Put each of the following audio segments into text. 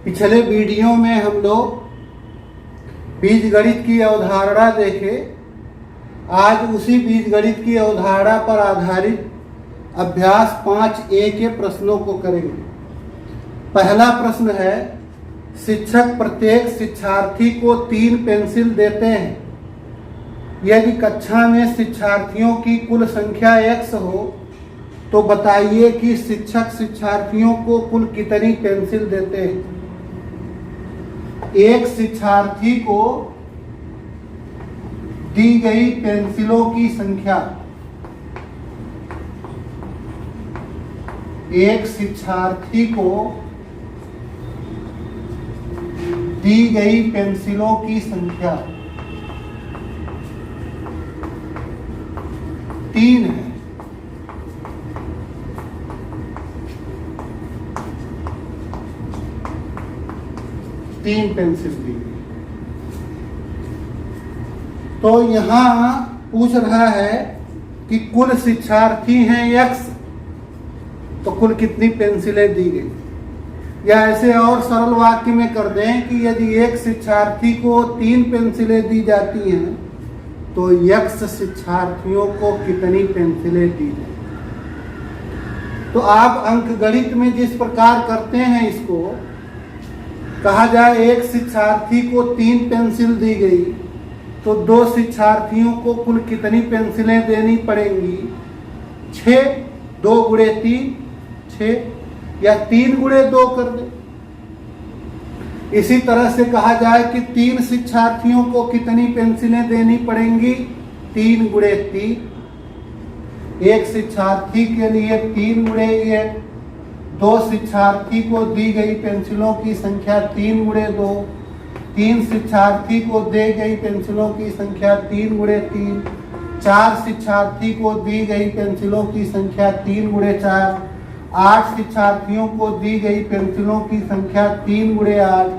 पिछले वीडियो में हम लोग बीजगणित की अवधारणा देखे। आज उसी बीजगणित की अवधारणा पर आधारित अभ्यास 5A के प्रश्नों को करेंगे। पहला प्रश्न है, शिक्षक प्रत्येक शिक्षार्थी को 3 पेंसिल देते हैं। यदि कक्षा में शिक्षार्थियों की कुल संख्या x हो तो बताइए कि शिक्षक शिक्षार्थियों को कुल कितनी पेंसिल देते हैं। एक शिक्षार्थी को दी गई पेंसिलों की संख्या, एक शिक्षार्थी को दी गई पेंसिलों की संख्या 3 है। तीन पेंसिल दी गई। तो यहां पूछ रहा है कि कुल शिक्षार्थी हैं x, तो कुल कितनी पेंसिलें दी गई। या ऐसे और सरल वाक्य में कर दें कि यदि एक शिक्षार्थी को 3 पेंसिलें दी जाती हैं तो x शिक्षार्थियों को कितनी पेंसिलें दी जाती। तो आप अंकगणित में जिस प्रकार करते हैं, इसको कहा जाए एक शिक्षार्थी को 3 पेंसिल दी गई तो 2 शिक्षार्थियों को कुल कितनी पेंसिलें देनी पड़ेंगी। 6, 2 गुणे 3 6, या 3 गुणे 2 कर दे। इसी तरह से कहा जाए कि 3 शिक्षार्थियों को कितनी पेंसिलें देनी पड़ेंगी। 3 गुणे 3। एक शिक्षार्थी के लिए 3 गुणे 1। 2 शिक्षार्थी को दी गई पेंसिलों की संख्या 3 गुणे 2। 3 शिक्षार्थी को दी गई पेंसिलों की संख्या 3 गुणे 3। 4 शिक्षार्थी को दी गई पेंसिलों की संख्या 3 गुणे 4। 8 शिक्षार्थियों को दी गई पेंसिलों की संख्या 3 गुणे 8।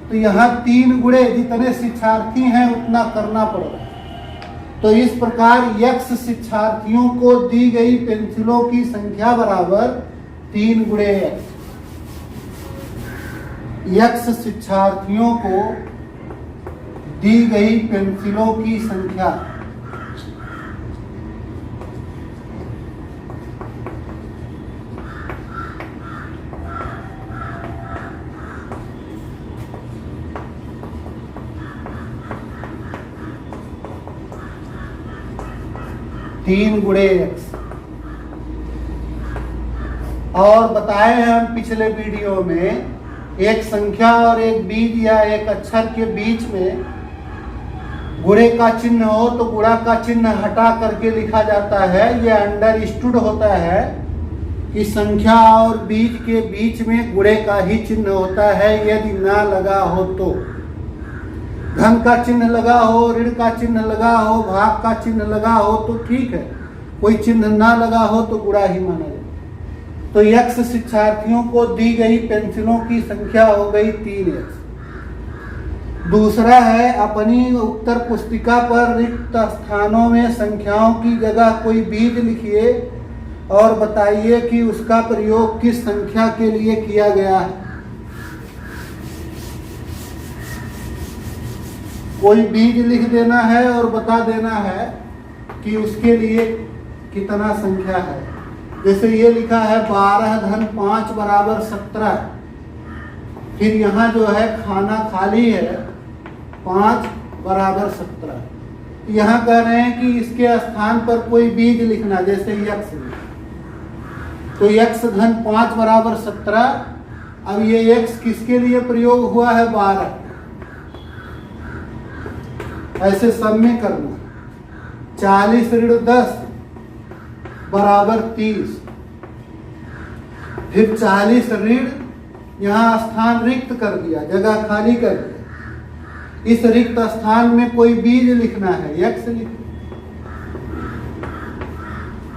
तो यहाँ 3 गुणे जितने शिक्षार्थी हैं उतना करना पड़ेगा। तो इस प्रकार x शिक्षार्थियों को दी गई पेंसिलों की संख्या बराबर 3 गुणे x शिक्षार्थियों को दी गई पेंसिलों की संख्या 3 गुणे x। और बताए हैं हम पिछले वीडियो में, एक संख्या और एक बीज या एक अक्षर के बीच में गुणे का चिन्ह हो तो गुणा का चिन्ह हटा करके लिखा जाता है। यह अंडरस्टूड होता है कि संख्या और बीज के बीच में गुणे का ही चिन्ह होता है। यदि ना लगा हो तो धन का चिन्ह लगा हो, ऋण का चिन्ह लगा हो, भाग का चिन्ह लगा हो तो ठीक है। कोई चिन्ह ना लगा हो तो गुणा ही माना जाए। तो x शिक्षार्थियों को दी गई पेंसिलों की संख्या हो गई 3x। दूसरा है, अपनी उत्तर पुस्तिका पर रिक्त स्थानों में संख्याओं की जगह कोई बीज लिखिए और बताइए कि उसका प्रयोग किस संख्या के लिए किया गया है। कोई बीज लिख देना है और बता देना है कि उसके लिए कितना संख्या है। जैसे ये लिखा है 12 धन 5 बराबर 17। फिर यहाँ जो है खाना खाली है 5 बराबर 17। यहाँ कह रहे हैं कि इसके स्थान पर कोई बीज लिखना, जैसे x। तो x धन 5 बराबर 17। अब ये x किसके लिए प्रयोग हुआ है? 12। ऐसे सब में करना। 40 ऋण 10 बराबर 30। फिर 40 ऋण, यहाँ स्थान रिक्त कर दिया, जगह खाली कर दिया। इस रिक्त स्थान में कोई बीज लिखना है, x लिख,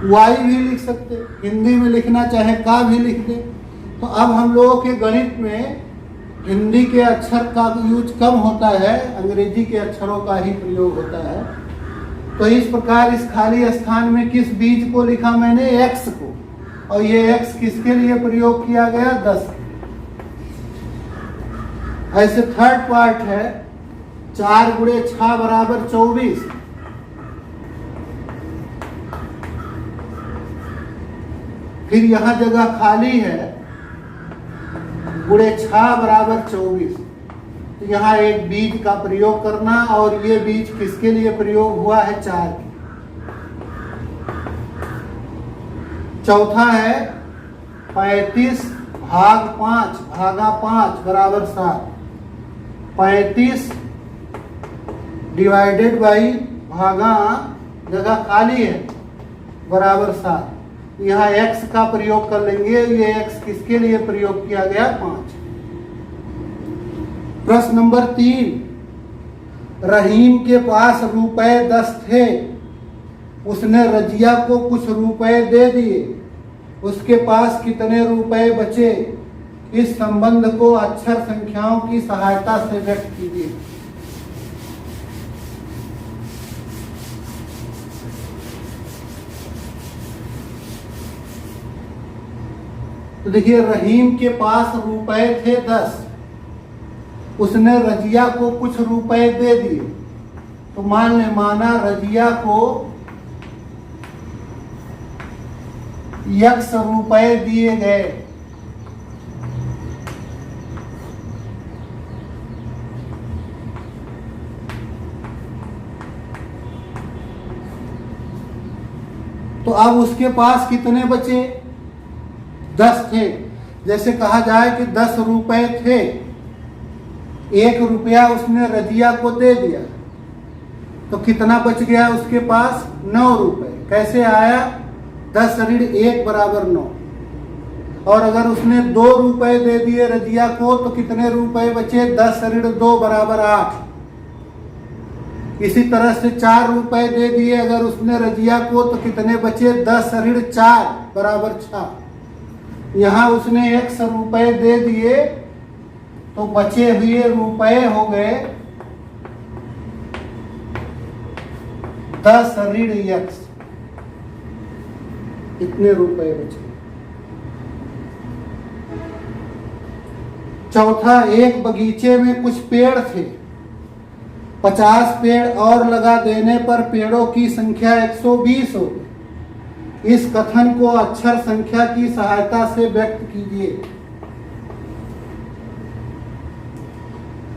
y भी लिख सकते, हिंदी में लिखना चाहे का भी लिख दे। तो अब हम लोगों के गणित में हिंदी के अक्षर का यूज कम होता है, अंग्रेजी के अक्षरों का ही प्रयोग होता है। तो इस प्रकार इस खाली स्थान में किस बीज को लिखा मैंने? x को। और ये x किसके लिए प्रयोग किया गया? 10। ऐसे थर्ड पार्ट है 4 गुणे 6 बराबर 24। फिर यहां जगह खाली है, गुणे 6 बराबर 24। तो यहाँ एक बीज का प्रयोग करना, और ये बीज किसके लिए प्रयोग हुआ है? 4 के। चौथा है 35 भाग 5 भागा 5 बराबर 7। 35 डिवाइडेड बाई भागा जगह खाली है बराबर 7। यहाँ x का प्रयोग कर लेंगे। ये x किसके लिए प्रयोग किया गया? 5। प्रश्न नंबर 3, रहीम के पास रुपए 10 थे, उसने रजिया को कुछ रुपए दे दिए, उसके पास कितने रुपए बचे? इस संबंध को अक्षर संख्याओं की सहायता से व्यक्त कीजिए। तो देखिए, रहीम के पास रुपए थे 10, उसने रजिया को कुछ रुपए दे दिए। तो माना रजिया को x रुपए दिए गए। तो अब उसके पास कितने बचे? 10 थे। जैसे कहा जाए कि 10 रुपए थे, 1 रुपया उसने रजिया को दे दिया, तो कितना बच गया उसके पास? 9 रुपए। कैसे आया? 10 ऋण 1 बराबर 9। और अगर उसने 2 रुपए दे दिए रजिया को, तो कितने रुपए बचे? 10 ऋण 2 बराबर 8। इसी तरह से 4 रुपए दे दिए अगर उसने रजिया को, तो कितने बचे? 10 ऋण 4 बराबर 6। यहाँ उसने 100 रुपए दे दिए, तो बचे हुए रुपए हो गए 10 ऋण x। इतने रुपए बचे। चौथा, एक बगीचे में कुछ पेड़ थे, 50 पेड़ और लगा देने पर पेड़ों की संख्या 120 हो गई। इस कथन को अक्षर संख्या की सहायता से व्यक्त कीजिए।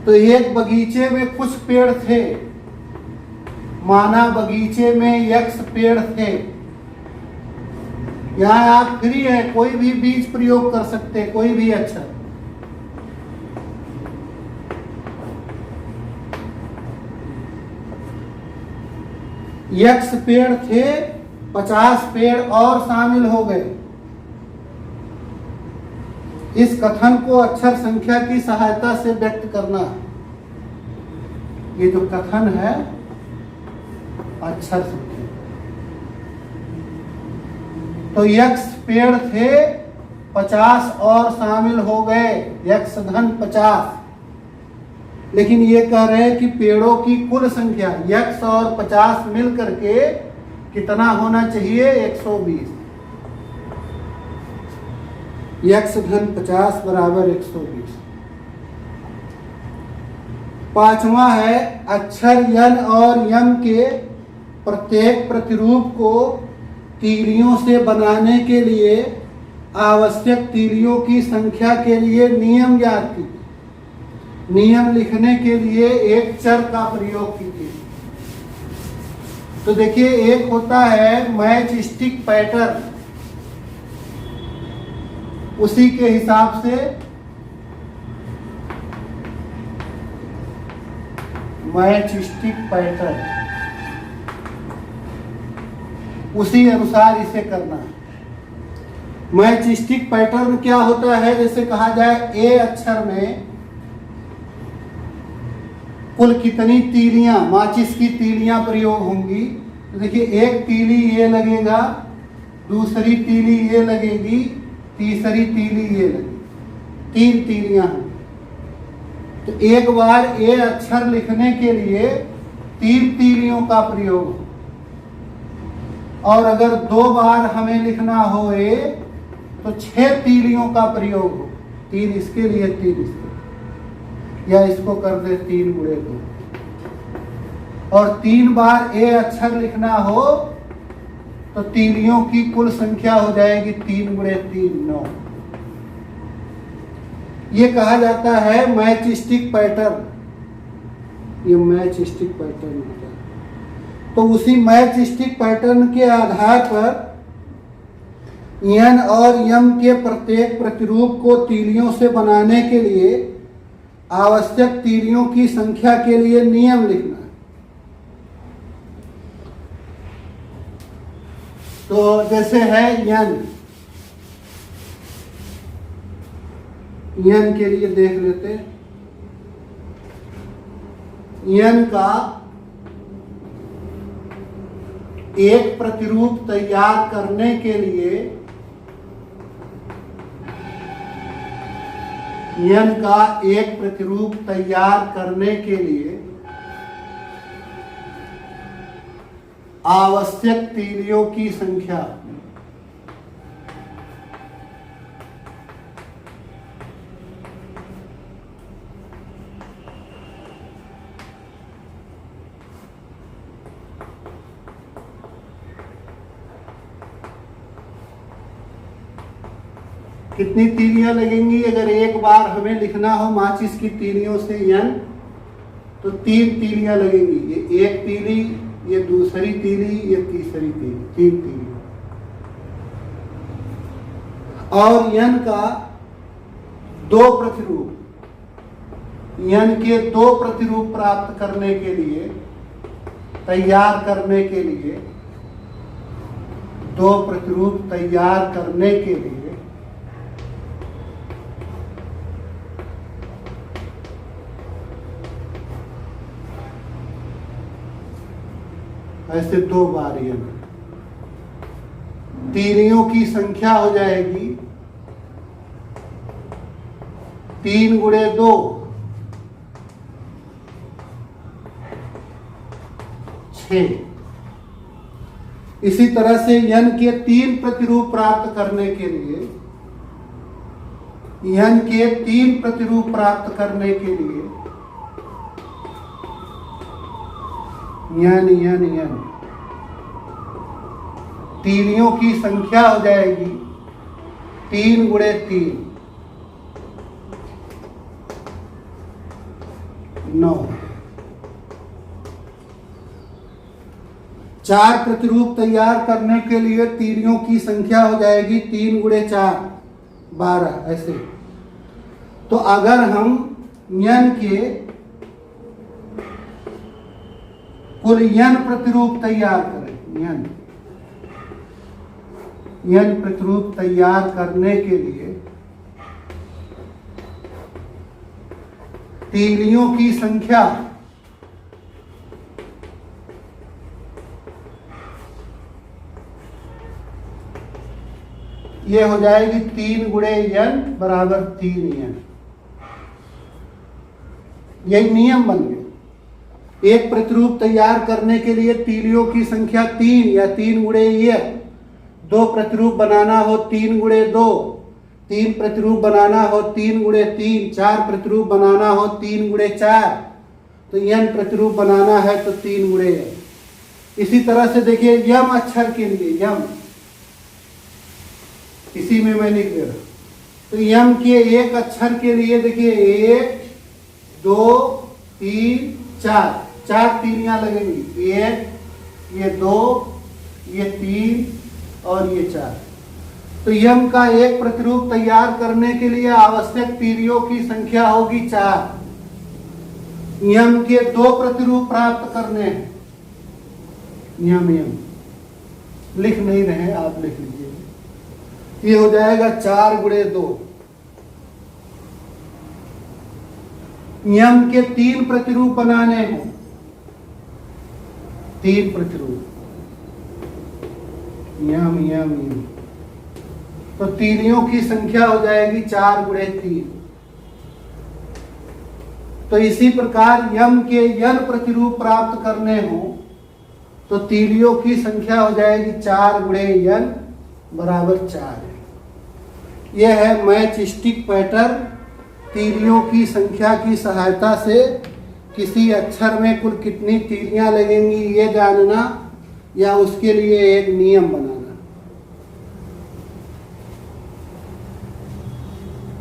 तो एक बगीचे में कुछ पेड़ थे, माना बगीचे में x पेड़ थे। यहां आप फ्री है, कोई भी बीज प्रयोग कर सकते हैं, कोई भी अक्षर। x पेड़ थे, 50 पेड़ और शामिल हो गए। इस कथन को अक्षर संख्या की सहायता से व्यक्त करना। ये जो कथन है अक्षर संख्या। तो x पेड़ थे, 50 और शामिल हो गए, x धन 50। लेकिन ये कह रहे हैं कि पेड़ों की कुल संख्या x और 50 मिल करके कितना होना चाहिए? 120। x धन 50 बराबर 120। पांचवा है, अक्षर यन और यम के प्रत्येक प्रतिरूप को तीलियों से बनाने के लिए आवश्यक तीलियों की संख्या के लिए नियम ज्ञात कीजिए। नियम लिखने के लिए एक चर का प्रयोग कीजिए। तो देखिए, एक होता है मैच स्टिक पैटर्न, उसी के हिसाब से मैच स्टिक पैटर्न, उसी अनुसार इसे करना है। मैच स्टिक पैटर्न क्या होता है? जैसे कहा जाए ए अक्षर में कुल कितनी तीलियां, माचिस की तीलियां प्रयोग होंगी। तो देखिए, एक तीली ये लगेगा, दूसरी तीली ये लगेगी, तीसरी तीली ये लगेगी। 3 तीलियां हैं। तो एक बार ए अक्षर लिखने के लिए 3 तीलियों का प्रयोग हो, और अगर 2 बार हमें लिखना हो ए, तो 6 तीलियों का प्रयोग हो। 3 इसके लिए, 3 इसके लिए। या इसको कर दे 3 गुणे 2, और 3 बार ए अक्षर लिखना हो तो तीलियों की कुल संख्या हो जाएगी 3 गुणे 3 9। ये कहा जाता है मैचस्टिक पैटर्न। ये मैचस्टिक पैटर्न होता है। तो उसी मैचस्टिक पैटर्न के आधार पर एन और एम के प्रत्येक प्रतिरूप को तीलियों से बनाने के लिए आवश्यक तीलियों की संख्या के लिए नियम लिखना है। तो जैसे है एन के लिए देख लेते हैं। एन का एक प्रतिरूप तैयार करने के लिए एन का एक प्रतिरूप तैयार करने के लिए आवश्यक तीलियों की संख्या कितनी तीलियां लगेंगी? अगर एक बार हमें लिखना हो माचिस की तीलियों से एन, तो 3 तीलियां लगेंगी। ये एक तीली, ये दूसरी तीली, ये तीसरी तीली, 3 तीली। और एन का 2 प्रतिरूप, एन के 2 प्रतिरूप प्राप्त करने के लिए, तैयार करने के लिए, 2 प्रतिरूप तैयार करने के लिए ऐसे 2 बार एन, तीलियों की संख्या हो जाएगी 3 गुणे 2 6। इसी तरह से एन के 3 प्रतिरूप प्राप्त करने के लिए, एन के 3 प्रतिरूप प्राप्त करने के लिए एन तीलियों की संख्या हो जाएगी 3 गुणे 3 9। 4 प्रतिरूप तैयार करने के लिए तीलियों की संख्या हो जाएगी 3 गुणे 4 12। ऐसे तो अगर हम एन के कुल एन प्रतिरूप तैयार करें, एन प्रतिरूप तैयार करने के लिए तीलियों की संख्या ये हो जाएगी 3 गुणे एन बराबर 3 एन। यही नियम बन गया। एक प्रतिरूप तैयार करने के लिए तीलियों की संख्या 3 या 3 गुणे 1, 2 प्रतिरूप बनाना हो 3 गुणे 2, 3 प्रतिरूप बनाना हो 3 गुणे 3, 4 प्रतिरूप बनाना हो 3 गुणे 4, तो एन प्रतिरूप बनाना है तो 3 गुणे। इसी तरह से देखिए यम अक्षर के लिए, यम इसी में मैं लिख दे रहा हूं। तो यम के एक अक्षर के लिए देखिए 1 2 3 4 तीलियां लगेंगी। 1, ये 2, ये 3 और ये 4। तो यम का एक प्रतिरूप तैयार करने के लिए आवश्यक तीलियों की संख्या होगी 4। यम के 2 प्रतिरूप प्राप्त करने हैं। यम लिख नहीं रहे, आप लिख लीजिए। ये हो जाएगा 4 गुणे 2। यम के 3 प्रतिरूप बनाने हैं, 3 प्रतिरूप यम। तो तीलियों की संख्या हो जाएगी 4 गुणे 3। तो इसी प्रकार यम के n प्रतिरूप प्राप्त करने हो तो तीलियों की संख्या हो जाएगी 4 गुणे n बराबर 4। यह है मैचस्टिक पैटर्न तीलियों की संख्या की सहायता से किसी अक्षर में कुल कितनी तीलियां लगेंगी ये जानना, या उसके लिए एक नियम बना।